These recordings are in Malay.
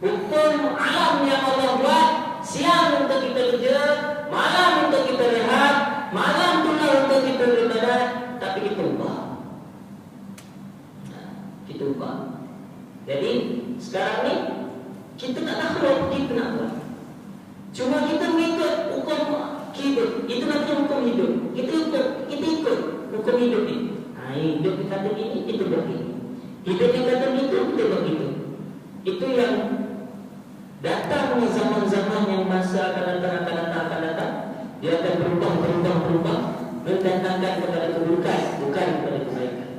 Hukum alam yang Allah buat, siang untuk kita kerja, malam untuk kita rehat, malam pula untuk kita beribadah, tapi kita ubah. Kita ubah. Jadi sekarang ni kita tak tahu kita nak buat. Cuma kita mengikut hukum hidup. Itu namanya hukum hidup. Kita ikut hukum hidup ni. Hidup yang kata ini, itu buat ini. Hidup yang kata itu, kita buat itu. Itu yang datang zaman-zaman yang masa akan datang. Dia akan berubah, mendatangkan kepada keburukan, bukan kepada kebaikan.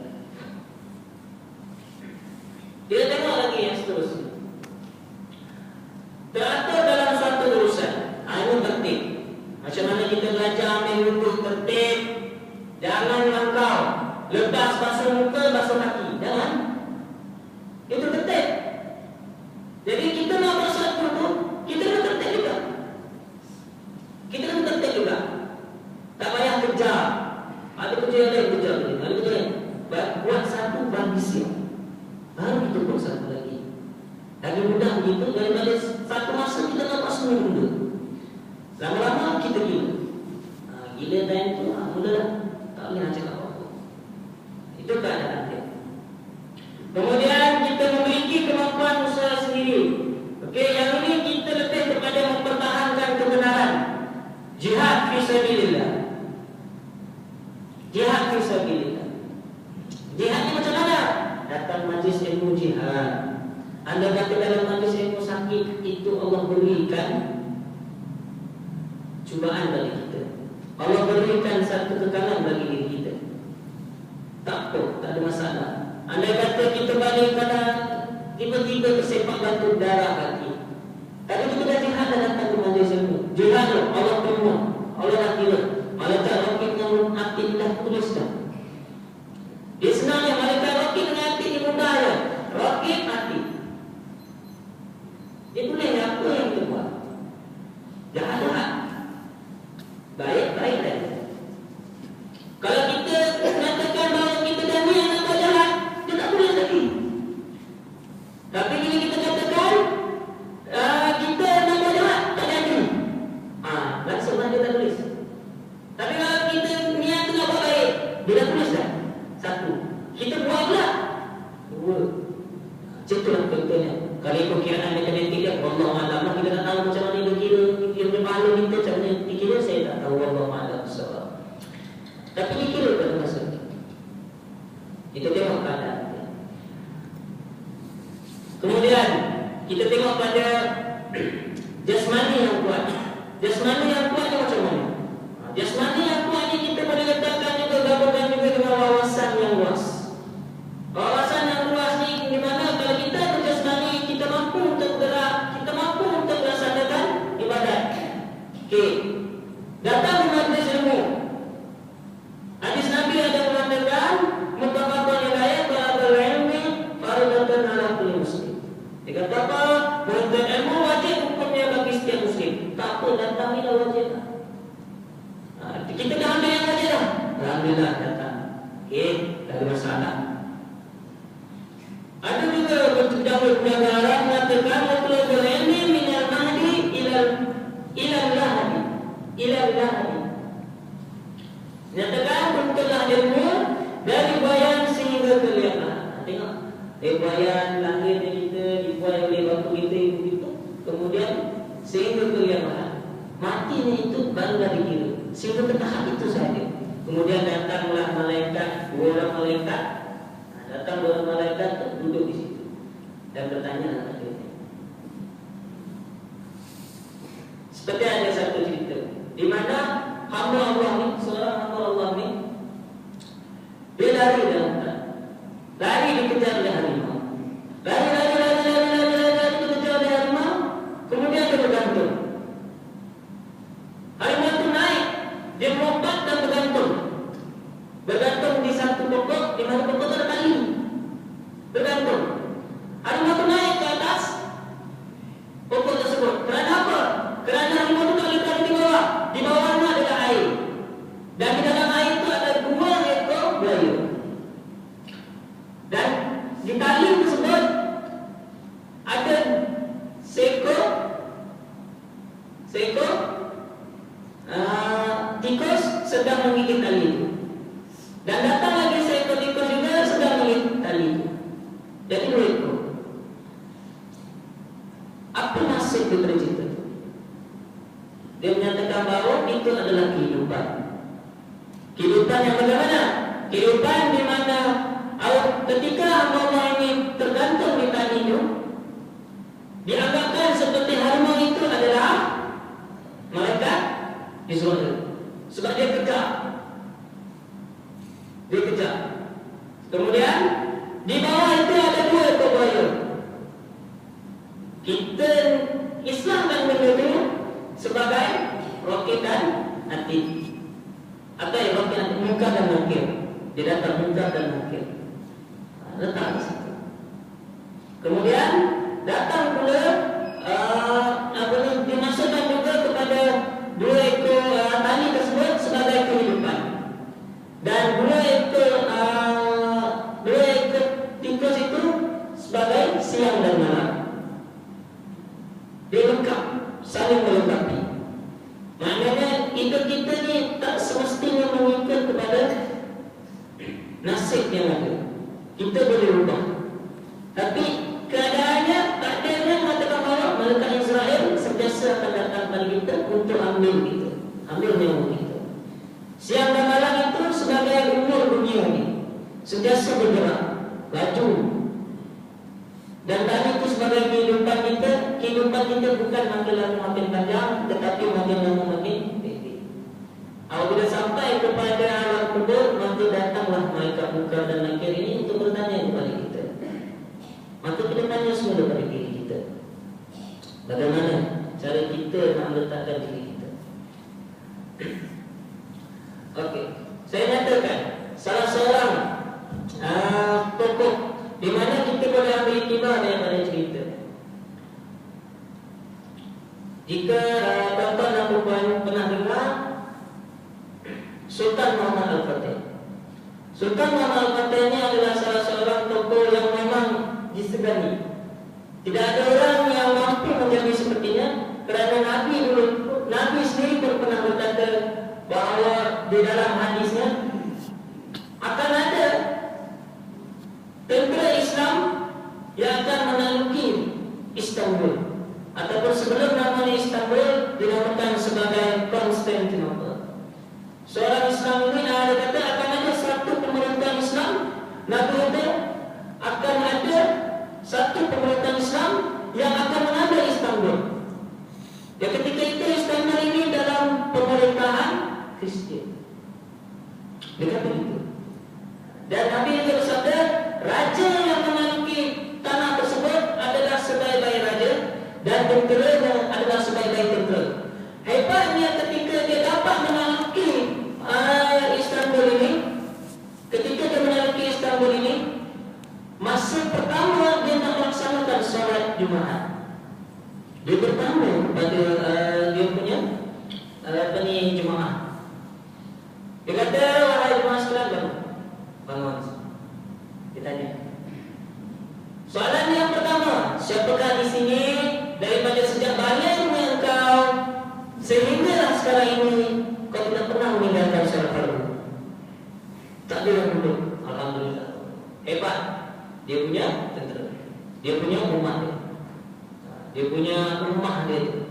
Kita tengok lagi yang seterusnya. Teratur dalam suatu urusan, ini tertib. Macam mana kita belajar ambil wudhu tertib. Jangan langkau, lepas basuh muka, basuh kaki. Jangan. Itu tertib. Jadi kita nak buat suatu tu, kita kena tertib juga. Tak payah kejar. Ada kerja yang lain, kerja lain. Ada kerja lain. Buat satu bagi siap. Baru kita buat satu lagi. Lagi mudah begitu, daripada satu masa kita dapat semua benda. Lama-lama kita gila. Gila time tu, mula dah. Tak boleh nak cakap apa-apa. Itu keadaan dia. Kemudian kita memiliki kemampuan usaha sendiri. Okey, yang ini kita lebih kepada mempertahankan kebenaran. Jihad fisabilillah. Jihad fisabilillah. Jihad ni macam mana? Datang majlis ilmu jihad. Anda kata dalam majlis ilmu sakit, itu Allah berikan cubaan bagi kita. Allah berikan satu kekalan bagi diri kita. Tak apa, tak ada masalah. Anda kata kita balik pada tiba-tiba tersepak batu darah kaki. Tadi kita dah jihad dah datang ke majlis ilmu. Jihad tu Allah terima, Allah nak kira. Malaikat rakib dengan hati dah tulis dah. Dia senangnya malaikat rakib dengan hati ni mudah je. Rakib hati. Dia boleh apa yang kita buat. Jahat. Baik dah. Kalau kita mengatakan bahawa kita dah niat nak buat jahat, dia tak boleh lagi. Tapi bila kita katakan kita nak buat jahat, tak jadi. Langsung dia tak tulis. Tapi kalau kita niat nak buat baik, dia dah tulis dah. Satu. Kita buat pula. Dua. Contohlah contohnya. Kalau ikut kiraan matematik dia, Allah Alam, kita tak tahu macam mana dia kira. Dia punya pahala kita macam mana dikira, saya tak tahu. Allah Alam. Tapi dia kira pada masa itu. Kita tengok keadaan. Kemudian kita tengok pada jasmani yang kuat. Jasmani yang kuat ni macam mana? Jasmani yang kuat ni kita boleh letakkan juga, gabungkan juga dengan wawasan yang luas. Wawasan yang luas ni di mana kalau kita berjasmani, kita mampu untuk gerak, kita mampu untuk melaksanakan ibadat. Okey. Datang di majlis ilmu. Hadis Nabi ada mengatakan, "Mutabaqan ilaih talabul ilmi fardhatun 'ala kulli muslim." Dia kata apa? Menuntut ilmu wajib hukumnya bagi setiap muslim. Tak apa, datang ni dah wajib. Kita dah ambil yang wajib dah. Alhamdulillah datang. Okey, tak ada masalah. Ada juga berterdahulu penyegaran mengatakan matlubul ilmi minal mahdi ilal lahdi. Nyatakan bentuklah ilmu dari bayan sehingga ke liang. Tengok, bayan lahirnya kita dibuai oleh bapa kita, ibu kita, kemudian sehingga ke liang. Matinya itu baru dah dikira. Sehingga ke tahap itu saja. Kemudian datanglah malaikat, dua orang malaikat. Datang dua orang malaikat duduk di situ dan bertanya kepada dia. Seperti ada satu cerita di mana hamba Allah ni, seorang hamba Allah ni, dia lari dalam hutan. Lari dikejar oleh harimau. Lari dikejar oleh harimau. Kemudian dia bergantung. Harimau itu naik, dia melompat dan bergantung. Bergantung di satu pokok, di mana pokok itu ada tali. Bergantung. Harimau itu naik ke atas pokok tersebut. Kerana apa? Kerana harimau itu tak boleh berada di bawah. Di bawahnya ada air. Dan di dalam air itu ada 2 ekor buaya. Dan di tali tersebut sedang menggigit tali itu. Dan datang lagi seekor tikus juga sedang menggigit tali itu. Jadi dua ekor. Apa nasib daripada cerita itu? Dia menyatakan bahawa itu adalah kehidupan. Kehidupan yang bagaimana? Kehidupan di mana ketika hamba ini tergantung di tali itu, dianggapkan seperti harimau itu adalah mereka di surga. Sebab dia kejar. Dia kejar. Kemudian di bawah itu ada dua ekor buaya. Kita Islam dan benda itu sebagai rokit dan hati. Atau yang rokit dan muka dan mungkir. Dia datang muka dan mungkir. Letak di situ. Kemudian datang pula dimasukkan juga kepada dua ekor tali tersebut sebagai kehidupan. Dan dua ekor tikus itu sebagai siang dan malam. Dia lengkap, saling melengkapi. Maknanya hidup kita ni tak semestinya mengikut kepada nasib yang ada. Kita boleh ubah. Tapi keadaannya tak ada yang mengatakan bahawa malaikat Israel sentiasa akan datang kepada kita untuk ambil kita, ambil nyawa kita. Siang dan malam itu sebagai umur dunia ini sentiasa bergerak, laju. Dan tadi itu sebagai kehidupan kita. Kehidupan kita bukan makin lama makin panjang, tetapi makin lama makin pendek. Apabila sampai kepada alam kubur, maka datanglah malaikat munkar dan nakir ini untuk bertanya kepada kita. Maka kita tanya semua kepada diri kita, bagaimana cara kita nak meletakkan diri kita. Okey, saya nyatakan salah seorang tokoh di mana kita boleh ambil iktibar daripada cerita. Jika tuan-tuan dan puan pernah dengar Sultan Muhammad Al-Fatih. Sultan Muhammad Al-Fatih ini adalah salah seorang tokoh yang memang disegani. Tidak ada orang yang mampu menjadi sepertinya, kerana Nabi sendiri pun pernah berkata bahawa di dalam hadisnya akan ada tentera Islam yang akan menaluki Istanbul, ataupun sebelum namanya Istanbul dinamakan sebagai Konstantinopel. Seorang Islam ini ada kata akan ada satu pemerintahan Islam. Nabi kata akan ada satu pemerintahan Islam yang akan mengambil Istanbul. Ya, ketika itu Istanbul ini dalam pemerintahan Kristian. Dia kata itu. Dan Nabi itu bersabda, raja yang menaluki tanah tersebut adalah sebaik-baik raja dan tenteranya adalah sebaik-baik tentera. Hebatnya ketika dia dapat menaluki Istanbul ini, ketika dia menaluki Istanbul ini, masa pertama dia nak melaksanakan solat Jumaat. Dia bertanya kepada dia punya jemaah. Dia kata, wahai jemaah sekalian, bangun. Dia tanya. Soalan yang pertama, siapakah di sini daripada sejak baliknya engkau sehingga sekarang ini kau tidak pernah meninggalkan solat fardu? Tak ada yang dulu. Alhamdulillah. Hebat. Dia punya tentera. Dia punya umat dia. Dia punya rumah dia,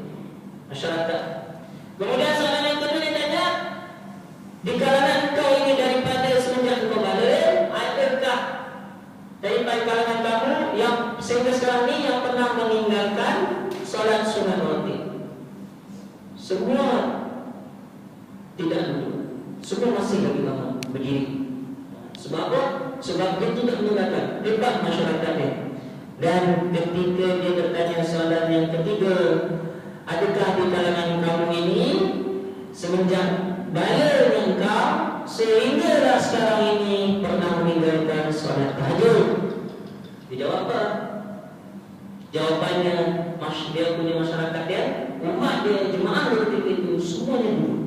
masyarakat. Kemudian soalan yang kedua dia tanya, di kalangan kau ini daripada semenjak kau balik, adakah daripada kalangan kamu yang sehingga sekarang ini yang pernah meninggalkan solat sunat rawatib? Semua tidak dulu. Semua masih lagi bangun berdiri. Sebab apa? Sebab dia tidak meninggalkan. Hebat masyarakatnya. Dan ketika dia bertanya soalan yang ketiga, adakah di kalangan kamu ini semenjak balik engkau sehinggalah sekarang ini pernah meninggalkan solat tahajud? Dia jawab apa? Jawapannya, dia punya masyarakat dia, umat dia, jemaah dia ketika itu semuanya dulu.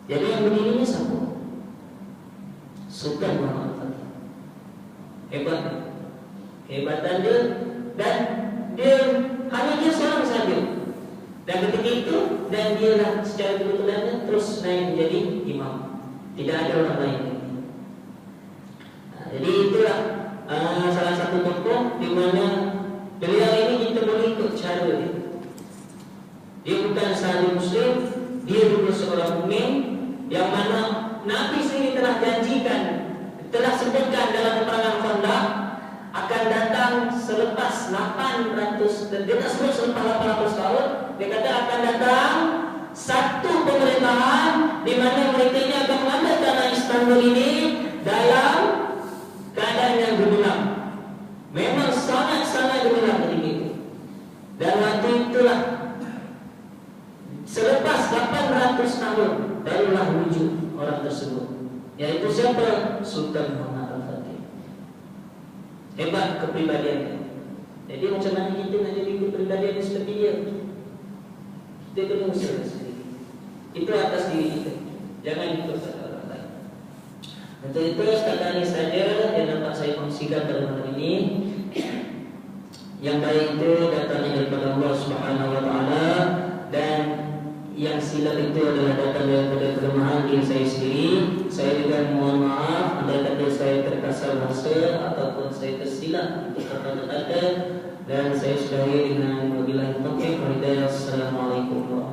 Jadi yang berdiri ini siapa? Sultan Muhammad Al-Fatih. Hebat. Kehebatan dia, dan dia hanya dia seorang saja Dan ketika itu, dan dialah secara kebetulannya terus naik menjadi imam. Tidak ada orang lain. Jadi itulah salah satu tokoh di mana beliau ini kita boleh ikut cara dia. Dia bukan sahaja Muslim, dia juga seorang mukmin yang mana Nabi sendiri telah janjikan, telah sebutkan dalam peperangan Khandaq akan datang selepas 800, dia tak sebut selepas 800 tahun, dia kata akan datang satu pemerintahan di mana mereka ini akan mengambil tanah Istanbul ini dalam keadaan yang gemilang. Memang sangat-sangat gemilang ketika itu. Dan waktu itulah selepas 800 tahun barulah wujud orang tersebut, yaitu siapa? Sultan Muhammad Al-Fatih. Hebat kepribadiannya. Jadi macam mana kita nak jadi kepribadian seperti dia? Kita kena usaha sendiri. Itu atas diri kita. Jangan ikut kata orang lain. Untuk itu setakat ini saja yang dapat saya kongsikan pada malam ini. Yang baik itu datangnya daripada Allah Subhanahu Wa Taala, dan yang silap itu adalah datang daripada kelemahan diri saya sendiri. Saya juga mohon maaf andai kata saya terkasar bahasa ataupun saya tersilap untuk kata-kata, dan saya sudahi dengan wabillahi taufiq wal hidayah. Assalamualaikum warahmatullahi wabarakatuh.